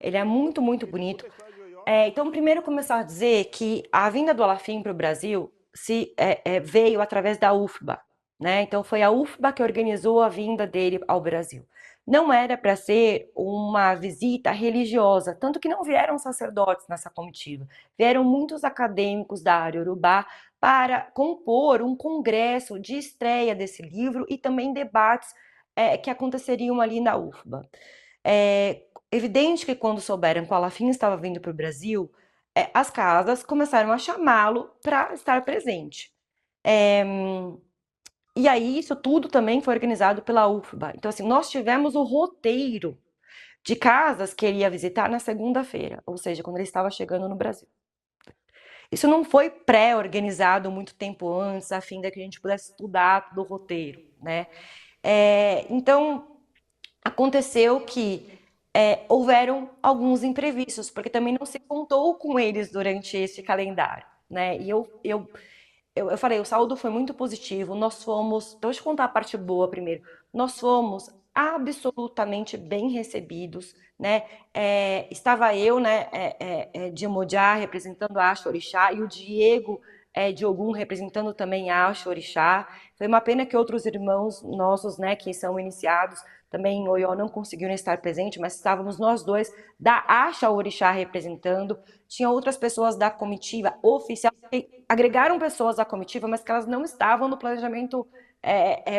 Ele é muito, muito Ele bonito. conta a história de Oió. Então, primeiro começar a dizer que a vinda do Alafim para o Brasil veio através da UFBA, né? Então, foi a UFBA que organizou a vinda dele ao Brasil. Não era para ser uma visita religiosa, tanto que não vieram sacerdotes nessa comitiva. Vieram muitos acadêmicos da área urubá para compor um congresso de estreia desse livro e também debates que aconteceriam ali na UFBA. É evidente que quando souberam que o Alafim estava vindo para o Brasil, as casas começaram a chamá-lo para estar presente. É, e aí, isso tudo também foi organizado pela UFBA. Então, assim, nós tivemos o roteiro de casas que ele ia visitar na segunda-feira, ou seja, quando ele estava chegando no Brasil. Isso não foi pré-organizado muito tempo antes, a fim de que a gente pudesse estudar todo o roteiro, né? Então, aconteceu que houveram alguns imprevistos, porque também não se contou com eles durante esse calendário, né? E eu falei, o saldo foi muito positivo, nós fomos, então deixa eu contar a parte boa primeiro, nós fomos absolutamente bem recebidos, né? Estava eu, né, de Iemonjá, representando a Axé Orixá, e o Diego de Ogum representando também a Axé Orixá. Foi uma pena que outros irmãos nossos, né, que são iniciados também em Oió não conseguiram estar presentes, mas estávamos nós dois da Axé Orixá representando. Tinha outras pessoas da comitiva oficial que agregaram pessoas à comitiva, mas que elas não estavam no planejamento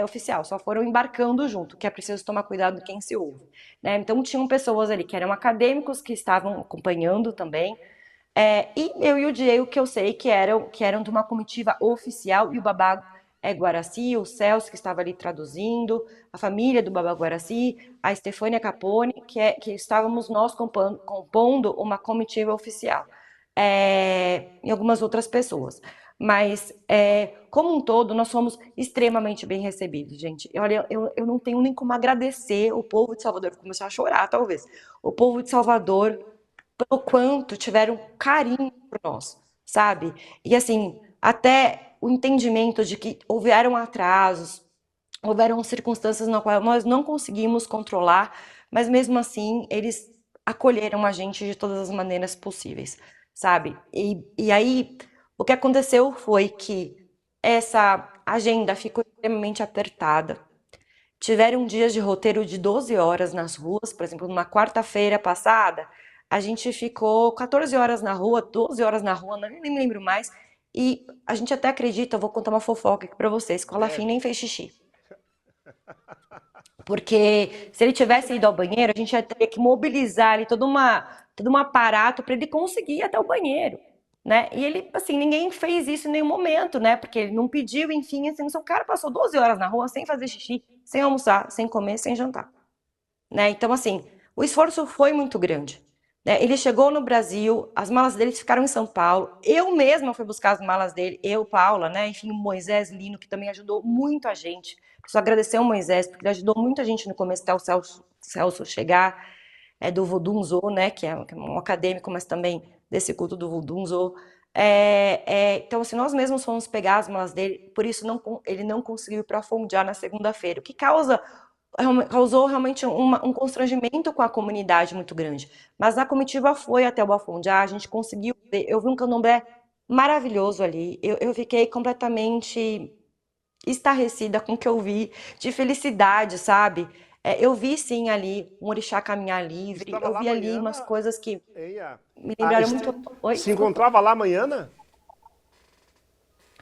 oficial, só foram embarcando junto, que é preciso tomar cuidado de quem se ouve, né? Então tinham pessoas ali que eram acadêmicos que estavam acompanhando também, e eu e o Diego, que eu sei que eram de uma comitiva oficial, e o Babá Guaraci, o Celso, que estava ali traduzindo, a família do Babá Guaraci, a Estefânia Capone, que estávamos nós compondo uma comitiva oficial, e algumas outras pessoas. Mas, como um todo, nós fomos extremamente bem recebidos, gente. Olha, eu não tenho nem como agradecer o povo de Salvador, vou começar a chorar, talvez. O povo de Salvador pelo quanto tiveram carinho por nós, sabe? E assim, até o entendimento de que houveram atrasos, houveram circunstâncias na qual nós não conseguimos controlar, mas mesmo assim eles acolheram a gente de todas as maneiras possíveis, sabe? E aí o que aconteceu foi que essa agenda ficou extremamente apertada. Tiveram dias de roteiro de 12 horas nas ruas, por exemplo, numa quarta-feira passada, a gente ficou 14 horas na rua, 12 horas na rua, nem me lembro mais. E a gente até acredita, eu vou contar uma fofoca aqui pra vocês, que o Olafim nem fez xixi. Porque se ele tivesse ido ao banheiro, a gente ia ter que mobilizar ali todo um aparato para ele conseguir ir até o banheiro, né? E ele, assim, ninguém fez isso em nenhum momento, né? Porque ele não pediu, enfim, assim, o cara passou 12 horas na rua sem fazer xixi, sem almoçar, sem comer, sem jantar, né? Então, assim, o esforço foi muito grande, né? Ele chegou no Brasil, as malas dele ficaram em São Paulo, eu mesma fui buscar as malas dele, eu, Paula, né? Enfim, o Moisés Lino, que também ajudou muito a gente. Preciso agradecer ao Moisés, porque ele ajudou muita gente no começo até o Celso chegar, do Vodunzo, né? Que é um acadêmico, mas também desse culto do Vodunzo. Então, assim, nós mesmos fomos pegar as malas dele, por isso ele não conseguiu ir para Fondiá na segunda-feira, o que causou realmente um constrangimento com a comunidade muito grande. Mas a comitiva foi até o Bafundá, a gente conseguiu ver, eu vi um candomblé maravilhoso ali, eu fiquei completamente estarrecida com o que eu vi, de felicidade, sabe? Eu vi sim ali um orixá caminhar livre, Estava eu lá vi ali amanhã, umas coisas que Eia. me lembraram muito. Oi, Se desculpa. encontrava lá amanhã?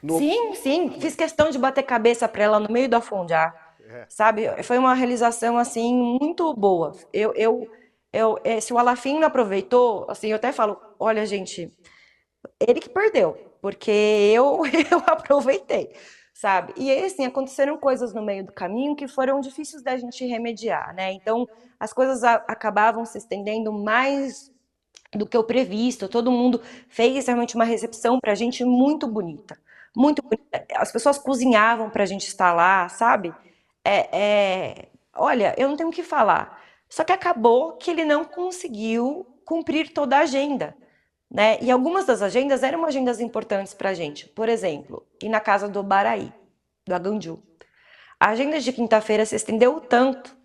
No... Sim, sim, fiz questão de bater cabeça para ela no meio da Fondiá, É. sabe? Foi uma realização assim muito boa. Se o Alafim não aproveitou, assim, eu até falo, olha, gente, ele que perdeu, porque eu aproveitei, sabe? E aí, assim, aconteceram coisas no meio do caminho que foram difíceis da gente remediar, né? Então, as coisas acabavam se estendendo mais do que o previsto. Todo mundo fez realmente uma recepção pra gente muito bonita. Muito bonita. As pessoas cozinhavam pra gente estar lá, sabe? Olha, eu não tenho o que falar. Só que acabou que ele não conseguiu cumprir toda a agenda, né? E algumas das agendas eram agendas importantes pra gente. Por exemplo, ir na casa do Baraí, do Aganju. A agenda de quinta-feira se estendeu tanto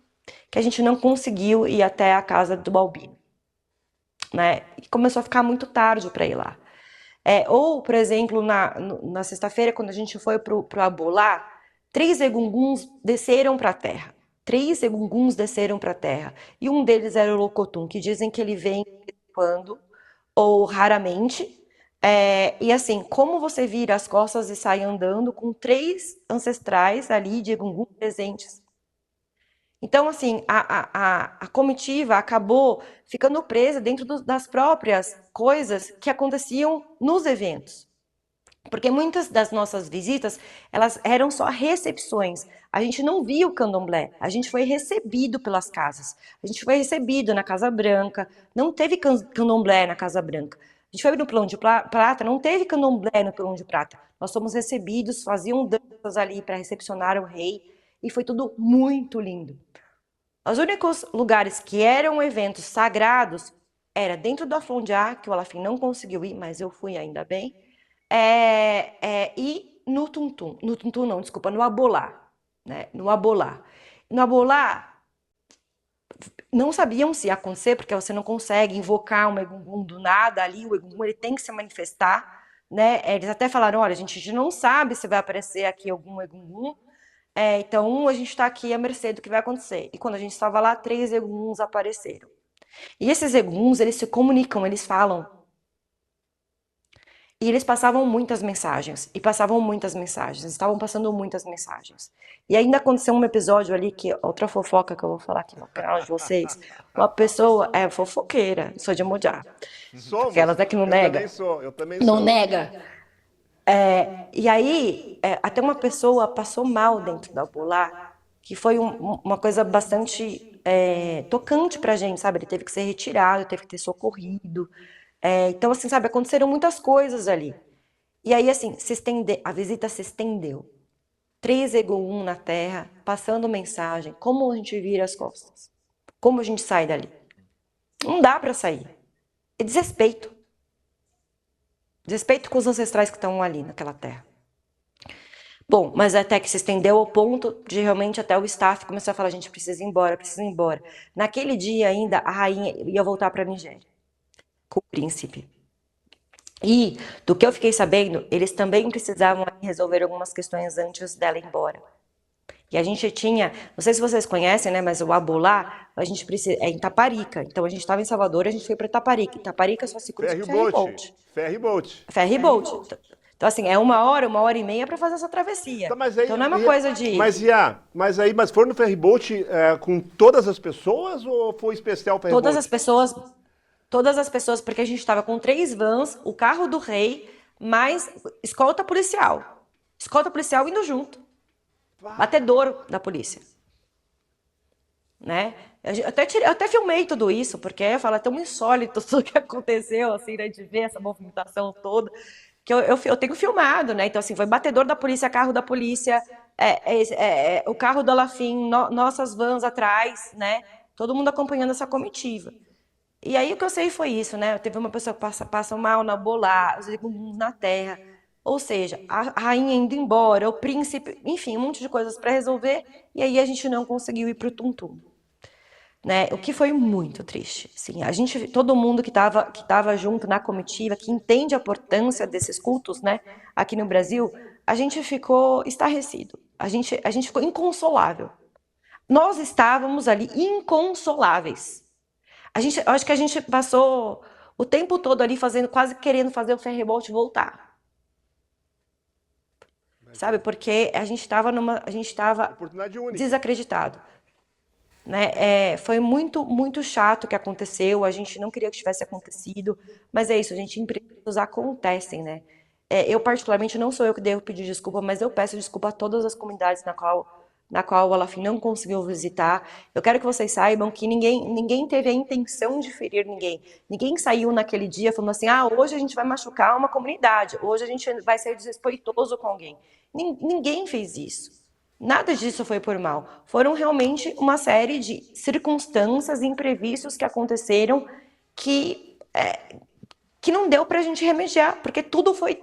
que a gente não conseguiu ir até a casa do Balbino, né? E começou a ficar muito tarde para ir lá. Ou, por exemplo, na sexta-feira, quando a gente foi pro Abolá, 3 egunguns desceram para a terra. 3 egunguns desceram para a terra. E um deles era o Locotum, que dizem que ele vem quando, ou raramente. E assim, como você vira as costas e sai andando com 3 ancestrais ali de egungun presentes? Então, assim, a comitiva acabou ficando presa dentro das próprias coisas que aconteciam nos eventos. Porque muitas das nossas visitas, elas eram só recepções. A gente não via o candomblé, a gente foi recebido pelas casas. A gente foi recebido na Casa Branca, não teve candomblé na Casa Branca. A gente foi no Pilão de Prata, não teve candomblé no Pilão de Prata. Nós fomos recebidos, faziam danças ali para recepcionar o rei, e foi tudo muito lindo. Os únicos lugares que eram eventos sagrados era dentro do Afondiá, que o Alafim não conseguiu ir, mas eu fui ainda bem, e no Tuntum. No Tuntum não, desculpa, no Abolá. Né? No Abolá. No Abolá, não sabiam se ia acontecer, porque você não consegue invocar um Egungun do nada ali, o Egungun ele tem que se manifestar. Né? Eles até falaram, olha, a gente não sabe se vai aparecer aqui algum Egungun, então a gente está aqui à mercê do que vai acontecer. E quando a gente estava lá, 3 eguns apareceram. E esses eguns, eles se comunicam, eles falam. E eles passavam muitas mensagens. E passavam muitas mensagens. Estavam passando muitas mensagens. E ainda aconteceu um episódio ali, que outra fofoca que eu vou falar aqui no canal de vocês. Uma pessoa é fofoqueira, sou de Mojá. Somos. Aquelas é que não nega. Eu também Não sou. nega. E aí, até uma pessoa passou mal dentro da Abolá, que foi uma coisa bastante tocante pra gente, sabe? Ele teve que ser retirado, teve que ter socorrido. Então, assim, sabe, aconteceram muitas coisas ali. E aí, assim, a visita se estendeu. 3 Egum na terra, passando mensagem, como a gente vira as costas? Como a gente sai dali? Não dá pra sair. É desrespeito. Desrespeito com os ancestrais que estão ali naquela terra. Bom, mas até que se estendeu ao ponto de realmente até o staff começar a falar, a gente precisa ir embora, precisa ir embora. Naquele dia ainda, a rainha ia voltar para a Nigéria, com o príncipe. E, do que eu fiquei sabendo, eles também precisavam resolver algumas questões antes dela ir embora. E a gente tinha, não sei se vocês conhecem, né, mas o Abolá, a gente precisa, é em Taparica. Então a gente estava em Salvador, a gente foi para Taparica. Em Taparica só se cruza de Ferry boat. ferryboat. Ferry boat. Ferry boat. Então, assim, é uma hora e meia para fazer essa travessia. Tá, mas Então não é uma coisa de. mas foram no ferry boat com todas as pessoas ou foi especial o ferry Todas boat? as pessoas, porque a gente estava com 3 vans, o carro do rei, mais escolta policial. Escolta policial indo junto. Batedouro da polícia. Né? Eu até filmei tudo isso, porque eu falo, é tão insólito tudo que aconteceu, assim, né, de ver essa movimentação toda, que eu tenho filmado, né? Então, assim, foi batedor da polícia, carro da polícia, o carro do Alafim, nossas vans atrás, né? Todo mundo acompanhando essa comitiva. E aí o que eu sei foi isso, né? Teve uma pessoa que passa mal na bolar, os legumes na terra. Ou seja, a rainha indo embora, o príncipe, enfim, um monte de coisas para resolver, e aí a gente não conseguiu ir pro Tum-Tum. Né? O que foi muito triste. Assim, todo mundo que tava junto na comitiva, que entende a importância desses cultos, né, aqui no Brasil, a gente ficou estarrecido. A gente ficou inconsolável. Nós estávamos ali inconsoláveis. Eu acho que a gente passou o tempo todo ali fazendo, quase querendo fazer o ferryboat voltar. Sabe? Porque a gente estava Oportunidade única. desacreditado. Né? Foi muito, muito chato o que aconteceu, a gente não queria que tivesse acontecido, mas é isso, gente, imprevistos acontecem, né? Eu, particularmente, não sou eu que devo pedir desculpa, mas eu peço desculpa a todas as comunidades na qual o Alafim não conseguiu visitar. Eu quero que vocês saibam que ninguém teve a intenção de ferir ninguém. Ninguém saiu naquele dia falando assim, hoje a gente vai machucar uma comunidade, hoje a gente vai ser desrespeitoso com alguém. Ninguém fez isso. Nada disso foi por mal. Foram realmente uma série de circunstâncias, imprevistos que aconteceram que não deu pra gente remediar, porque tudo foi.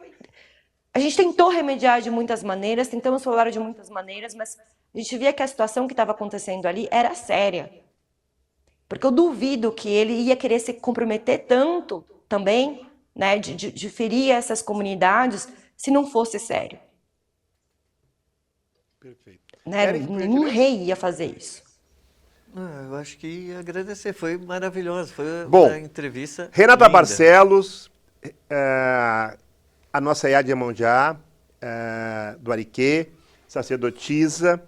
A gente tentou remediar de muitas maneiras, tentamos falar de muitas maneiras, mas a gente via que a situação que estava acontecendo ali era séria. Porque eu duvido que ele ia querer se comprometer tanto também, né, de ferir essas comunidades, se não fosse sério. Perfeito. Né? Eric, por Nenhum gentileza. rei ia fazer isso. Eu acho que agradecer, foi maravilhoso, foi Bom, uma entrevista Renata linda. Barcelos, a nossa Yad Iemanjá, do Ariquê, sacerdotisa,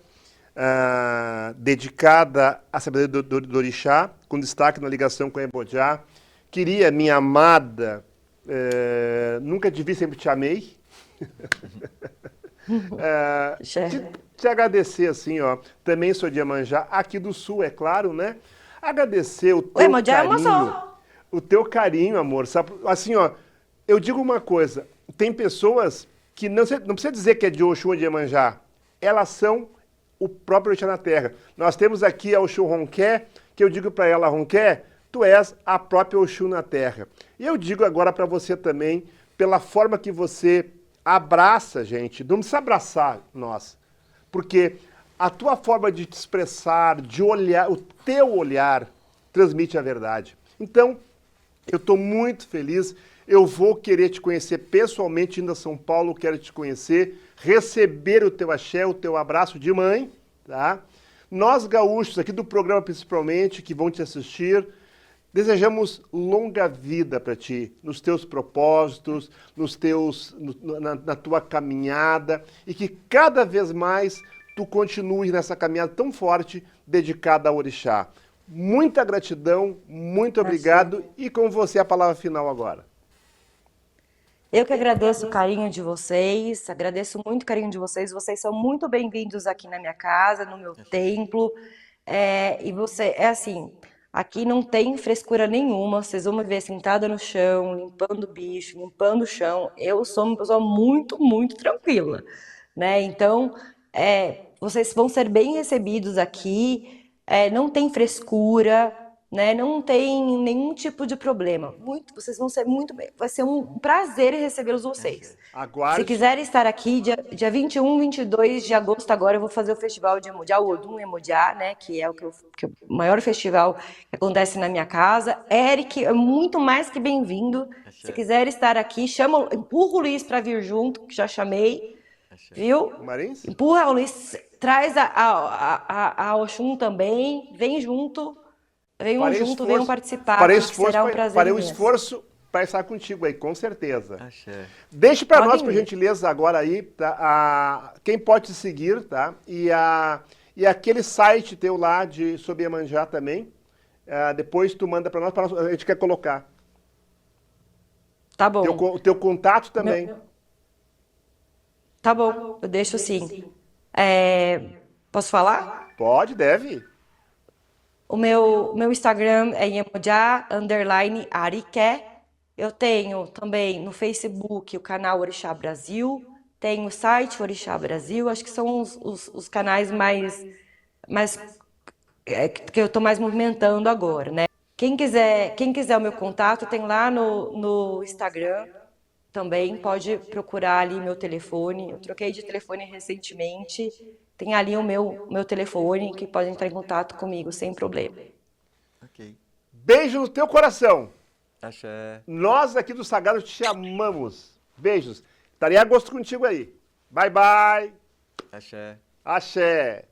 dedicada à sabedoria do Orixá, com destaque na ligação com a Embodjá. Queria, minha amada, nunca te vi, sempre te amei. Te agradecer, assim, ó, também sou de Iemanjá, aqui do Sul, é claro, né? Agradecer o teu Iemanjá é uma carinho, só. o teu carinho, amor, sabe? Assim, ó, eu digo uma coisa, tem pessoas que não precisa dizer que é de Oxum ou de Iemanjá, elas são o próprio Orixá na Terra. Nós temos aqui a Oxum Ronqué, que eu digo para ela, Ronqué, tu és a própria Oxum na Terra. E eu digo agora para você também, pela forma que você abraça, gente, não precisa abraçar nós, porque a tua forma de te expressar, de olhar, o teu olhar transmite a verdade. Então, eu estou muito feliz, eu vou querer te conhecer pessoalmente, indo a São Paulo, quero te conhecer, receber o teu axé, o teu abraço de mãe, tá? Nós gaúchos, aqui do programa principalmente, que vão te assistir, desejamos longa vida para ti, nos teus propósitos, na tua caminhada, e que cada vez mais tu continues nessa caminhada tão forte, dedicada ao Orixá. Muita gratidão, muito obrigado, e com você a palavra final agora. Eu que agradeço o carinho de vocês, agradeço muito o carinho de vocês. Vocês são muito bem-vindos aqui na minha casa, no meu templo. E você, assim, aqui não tem frescura nenhuma. Vocês vão me ver sentada no chão, limpando o bicho, limpando o chão. Eu sou uma pessoa muito, muito tranquila, né? Então, vocês vão ser bem recebidos aqui. Não tem frescura, né? Não tem nenhum tipo de problema. Vocês vão ser muito bem. Vai ser um prazer recebê-los vocês. Aguarde. Se quiserem estar aqui, dia 21, 22 de agosto, agora eu vou fazer o festival de Iemanjá, o Odum Iemanjá, né? Que é o maior festival que acontece na minha casa. Eric é muito mais que bem-vindo. Se quiser estar aqui, empurra o Luiz para vir junto, que já chamei. Axé. viu? Marins? Empurra a Ulisses, traz a Oxum também, vem junto, venham junto, venham participar, que será um prazer farei um imenso. esforço para estar contigo aí, com certeza. Axé. Deixe para nós, Podem por ir. gentileza, agora aí, tá, quem pode te seguir, tá? E aquele site teu lá sobre Iemanjá também, depois tu manda para nós, a gente quer colocar. Tá bom. Teu contato também. Tá bom, eu deixo sim. Posso falar? Pode, deve. O meu Instagram é iemanjá_ariké. Eu tenho também no Facebook o canal Orixá Brasil, tenho o site Orixá Brasil, acho que são os canais mais que eu estou mais movimentando agora, né? Quem quiser o meu contato, tem lá no Instagram também, pode procurar ali meu telefone. Eu troquei de telefone recentemente, tem ali o meu telefone que pode entrar em contato comigo sem problema. Ok. Beijo no teu coração. Axé. Nós aqui do Sagrado te amamos. Beijos. Estarei a gosto contigo aí. Bye, bye. Axé. Axé.